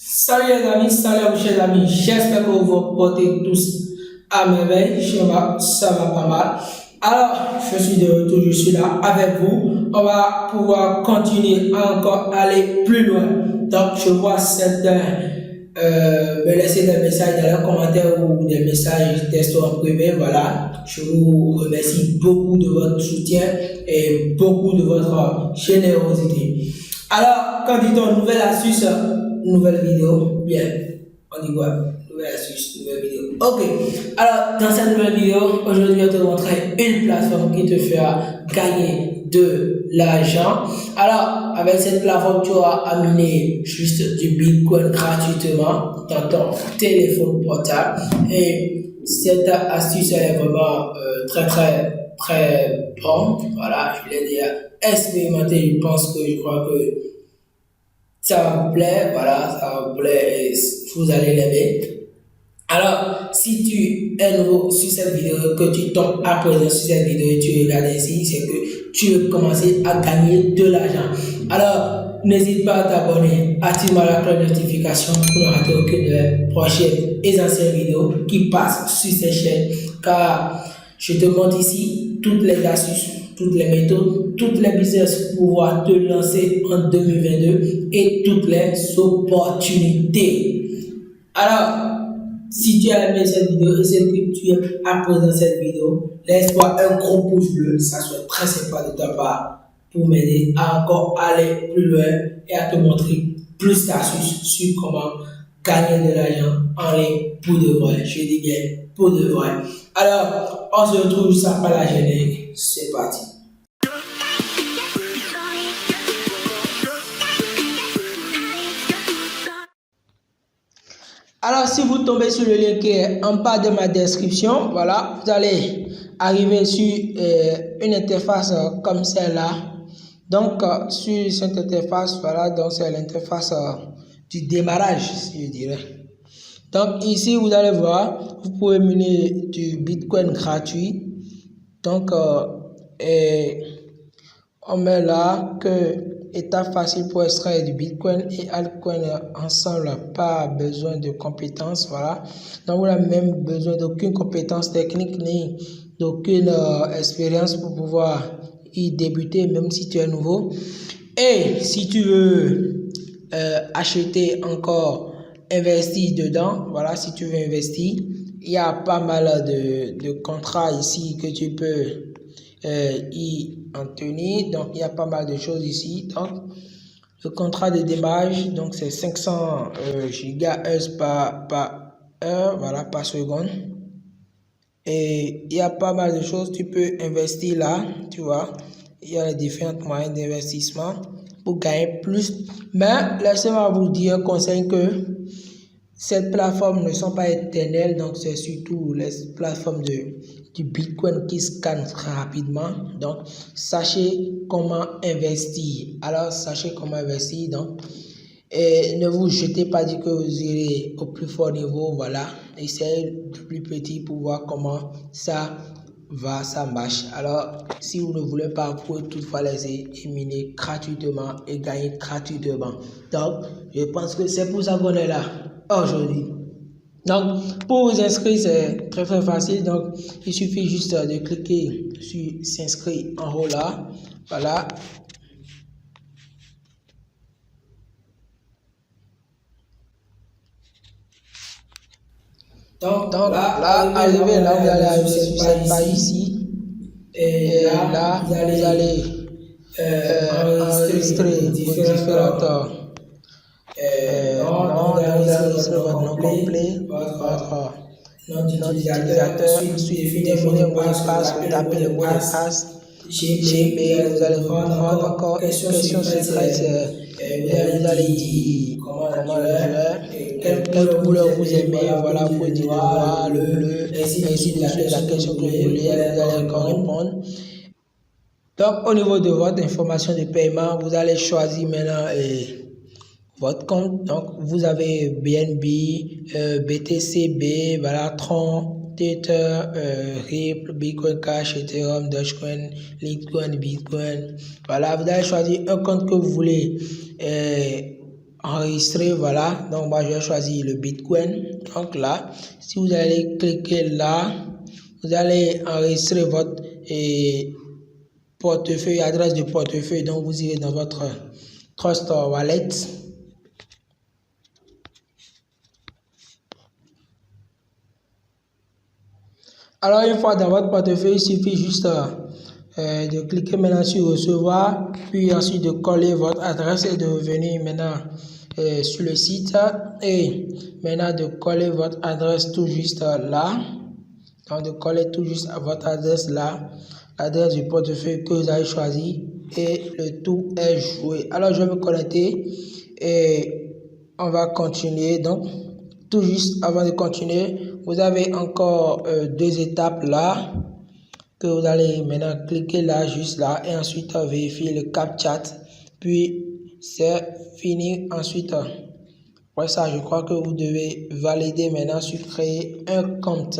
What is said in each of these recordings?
Salut les amis, salut à vous chers amis, j'espère que vous vous portez tous à merveille, ça va pas mal. Alors, je suis de retour, je suis là avec vous. On va pouvoir continuer à encore aller plus loin. Donc, je vois certains me laisser des messages dans les commentaires ou des messages textos en privé. Voilà, je vous remercie beaucoup de votre soutien et beaucoup de votre générosité. Alors, quand dit-on nouvelle astuce, nouvelle vidéo, bien, on dit quoi? Nouvelle astuce, nouvelle vidéo. Ok, alors dans cette nouvelle vidéo, aujourd'hui je vais te montrer une plateforme qui te fera gagner de l'argent. Alors, avec cette plateforme, tu auras amené juste du Bitcoin gratuitement dans ton téléphone portable. Et cette astuce est vraiment très bonne. Voilà, je l'ai déjà expérimenté. Je crois que ça vous plaît, voilà, ça vous plaît et vous allez l'aimer. Alors, si tu es nouveau sur cette vidéo, que tu tombes à présent sur cette vidéo et tu regardes ici, c'est que tu veux commencer à gagner de l'argent. Alors, n'hésite pas à t'abonner, active la cloche de notification pour ne rater aucune des prochaines et anciennes vidéos qui passent sur cette chaîne. Car je te montre ici toutes les astuces, toutes les méthodes, toutes les business pour pouvoir te lancer en 2022 et toutes les opportunités. Alors, si tu as aimé cette vidéo et c'est que tu es à présent cette vidéo, laisse-moi un gros pouce bleu, ça serait très sympa de ta part pour m'aider à encore aller plus loin et à te montrer plus d'astuces sur comment gagner de l'argent en ligne pour de vrai. Je dis bien pour de vrai. Alors, on se retrouve juste après la générique. C'est parti. Alors, si vous tombez sur le lien qui est en bas de ma description, voilà, vous allez arriver sur une interface comme celle-là. Donc, sur cette interface, voilà, donc c'est l'interface du démarrage, si je dirais. Donc, ici, vous allez voir, vous pouvez miner du Bitcoin gratuit. Donc, on met là que étape facile pour extraire du Bitcoin et altcoin ensemble, pas besoin de compétences, voilà. Donc, vous n'avez même besoin d'aucune compétence technique ni d'aucune expérience pour pouvoir y débuter, même si tu es nouveau. Et si tu veux acheter encore, investir dedans, voilà, si tu veux investir, il y a pas mal de contrats ici que tu peux y en tenir. Donc, il y a pas mal de choses ici. Donc, le contrat de démarrage, donc c'est 500 GHz par heure, voilà, par seconde. Et il y a pas mal de choses. Tu peux investir là, tu vois. Il y a les différents moyens d'investissement pour gagner plus. Mais laissez-moi vous dire un conseil que ces plateformes ne sont pas éternelles, donc c'est surtout les plateformes du Bitcoin qui scannent très rapidement. Donc, sachez comment investir. Alors, sachez comment investir. Donc, et ne vous jetez pas dire que vous irez au plus fort niveau. Voilà, essayez du plus petit pour voir comment ça va, ça marche. Alors, si vous ne voulez pas, vous pouvez toutefois les éliminer gratuitement et gagner gratuitement. Donc, je pense que c'est pour ça qu'on est là aujourd'hui. Donc, pour vous inscrire, c'est très facile. Donc, il suffit juste de cliquer sur s'inscrire en haut là. Voilà. Donc là, arrivé là, vous allez arriver sur cette page ici. Et là, vous allez enregistrer vos différentes noms, vous allez enregistrer votre nom complet, votre nom d'utilisateur. Ensuite, définir le mot de passe, vous tapez le mot de passe. Gmail, vous allez reprendre encore une question secrète. Vous allez dire comment le dire, quelle couleur vous aimez, voilà, vous pouvez dire le noir, le bleu, ainsi de suite, la question que vous voulez, vous allez encore répondre. Donc, au niveau de votre information de paiement, vous allez choisir maintenant votre compte. Donc, vous avez BNB, BTCB, voilà, Tron, Tether, Ripple, Bitcoin Cash, Ethereum, Dogecoin, Litecoin, Bitcoin. Voilà, vous allez choisir un compte que vous voulez enregistrer, voilà. Donc moi je vais choisir le Bitcoin. Donc là, si vous allez cliquer là, vous allez enregistrer votre portefeuille, adresse de portefeuille. Donc vous irez dans votre Trust Wallet. Alors une fois dans votre portefeuille, il suffit juste de cliquer maintenant sur recevoir, puis ensuite de coller votre adresse et de revenir maintenant sur le site et maintenant de coller votre adresse tout juste là. Donc de coller tout juste à votre adresse là, l'adresse du portefeuille que vous avez choisi et le tout est joué. Alors je vais me connecter et on va continuer. Donc tout juste avant de continuer, vous avez encore deux étapes là que vous allez maintenant cliquer là, juste là, et ensuite vérifier le CAPTCHA, puis c'est fini. Ensuite, après ça, je crois que vous devez valider maintenant sur créer un compte.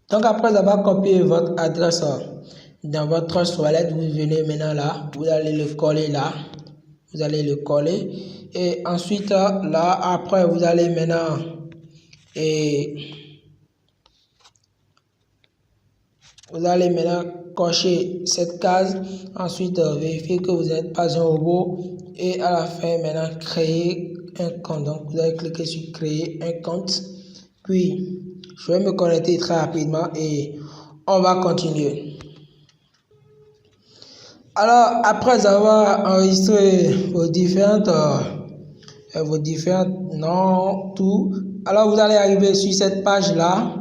Donc après avoir copié votre adresse dans votre Trust Wallet, vous venez maintenant là, vous allez le coller là, vous allez le coller et ensuite là après vous allez maintenant cocher cette case, ensuite vérifier que vous n'êtes pas un robot et à la fin maintenant créer un compte. Donc vous allez cliquer sur créer un compte, puis je vais me connecter très rapidement et on va continuer. Alors après avoir enregistré vos différentes noms, tout, alors vous allez arriver sur cette page là.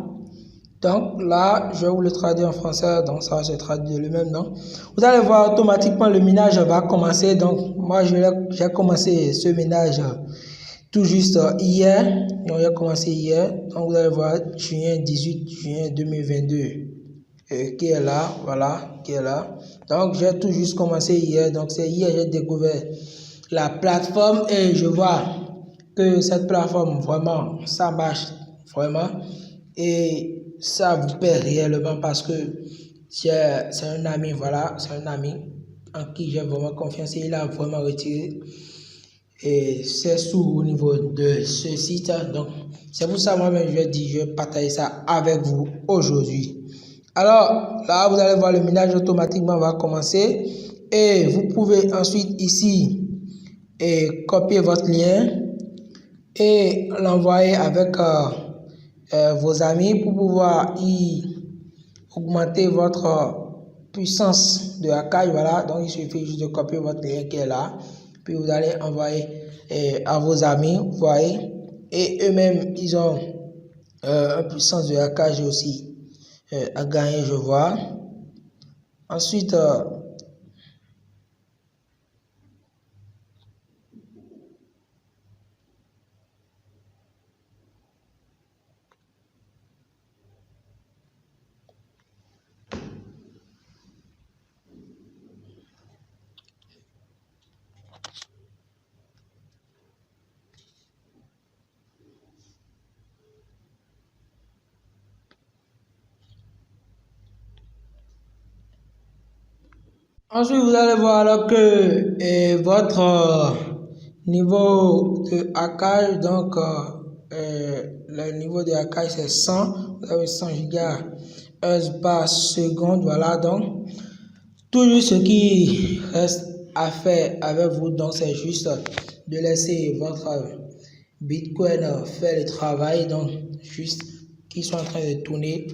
Donc là, je vais vous le traduire en français, donc ça va se traduire le même nom. Vous allez voir automatiquement le minage va commencer. Donc moi j'ai commencé ce minage tout juste hier. Donc j'ai commencé hier. Donc vous allez voir 18 juin 2022 qui est là, voilà, qui est là. Donc j'ai tout juste commencé hier. Donc c'est hier j'ai découvert la plateforme et je vois que cette plateforme vraiment ça marche vraiment et ça vous paie réellement parce que c'est un ami, voilà, c'est un ami en qui j'ai vraiment confiance et il a vraiment retiré et c'est sous au niveau de ce site. Donc c'est pour ça moi-même je dis je vais partager ça avec vous aujourd'hui. Alors là vous allez voir le minage automatiquement va commencer et vous pouvez ensuite ici copier votre lien et l'envoyer avec vos amis pour pouvoir y augmenter votre puissance de hackage. Voilà, donc il suffit juste de copier votre lien qui est là, puis vous allez envoyer à vos amis, vous voyez, et eux-mêmes ils ont une puissance de hackage aussi à gagner, je vois. Ensuite, vous allez voir alors que votre niveau de hackage, donc le niveau de hackage c'est 100, vous avez 100 gigahertz par seconde, voilà. Donc tout ce qui reste à faire avec vous, donc c'est juste de laisser votre Bitcoin faire le travail, donc juste qu'ils sont en train de tourner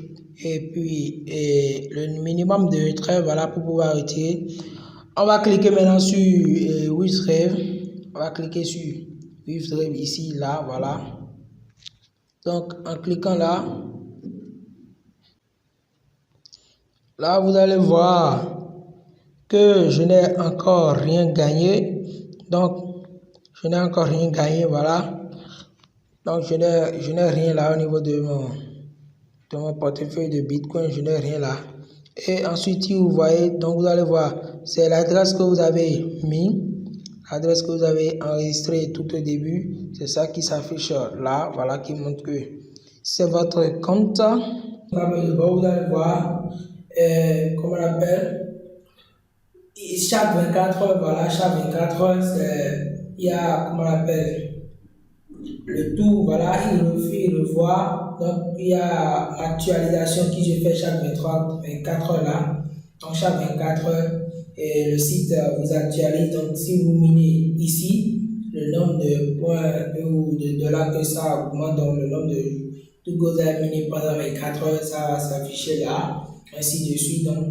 et puis le minimum de retrait, voilà, pour pouvoir retirer. On va cliquer maintenant sur Withdraw. On va cliquer sur Withdraw ici, là, voilà. Donc en cliquant là, vous allez voir que je n'ai encore rien gagné. Donc je n'ai encore rien gagné, voilà. Donc je n'ai rien là au niveau de mon portefeuille de Bitcoin, je n'ai rien là. Et ensuite, si vous voyez, donc vous allez voir, c'est l'adresse que vous avez mis, l'adresse que vous avez enregistrée tout au début, c'est ça qui s'affiche là, voilà, qui montre que c'est votre compte. Vous allez voir, comment on appelle, chaque 24 heures, voilà, chaque 24 heures, il y a, comment on appelle, le tout, voilà, il refait, il revoit. Donc, il y a l'actualisation qui se fait chaque 24 heures là. Donc, chaque 24 heures, et le site vous actualise. Donc, si vous minez ici, le nombre de points ou de dollars que ça augmente, donc le nombre de tout que vous avez miné pendant 24 heures, ça va s'afficher là, ainsi de suite. Donc,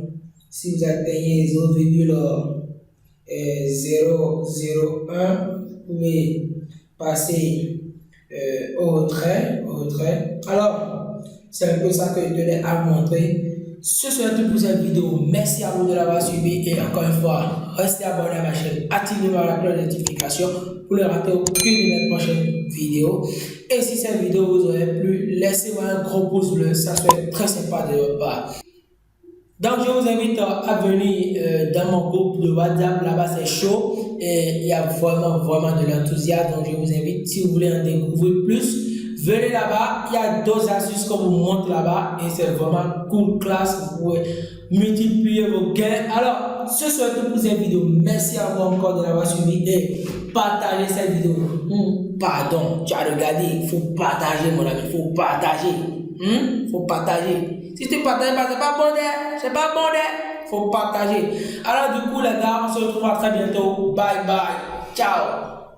si vous atteignez 0,001, vous pouvez passer au retrait. Alors, c'est un peu ça que je tenais à vous montrer. Ce serait tout pour cette vidéo. Merci à vous de l'avoir suivi et encore une fois, restez abonné à ma chaîne, activez la cloche de notification pour ne rater aucune de mes prochaines vidéos. Et si cette vidéo vous aurait plu, laissez-moi un gros pouce bleu, ça serait très sympa de votre part. Donc, je vous invite à venir dans mon groupe de WhatsApp. Là-bas, c'est chaud et il y a vraiment de l'enthousiasme. Donc, je vous invite, si vous voulez en découvrir plus, venez là-bas. Il y a d'autres astuces qu'on vous montre là-bas et c'est vraiment cool, classe. Vous pouvez multiplier vos gains. Alors, ce serait tout pour cette vidéo. Merci à vous encore de l'avoir suivi et partagez cette vidéo. Pardon, tu as regardé. Il faut partager, mon ami. Il faut partager. Faut partager. Si tu ne partages pas, c'est pas bon d'air. C'est pas bon d'air. Faut partager. Alors du coup les gars, on se retrouve à très bientôt. Bye bye. Ciao.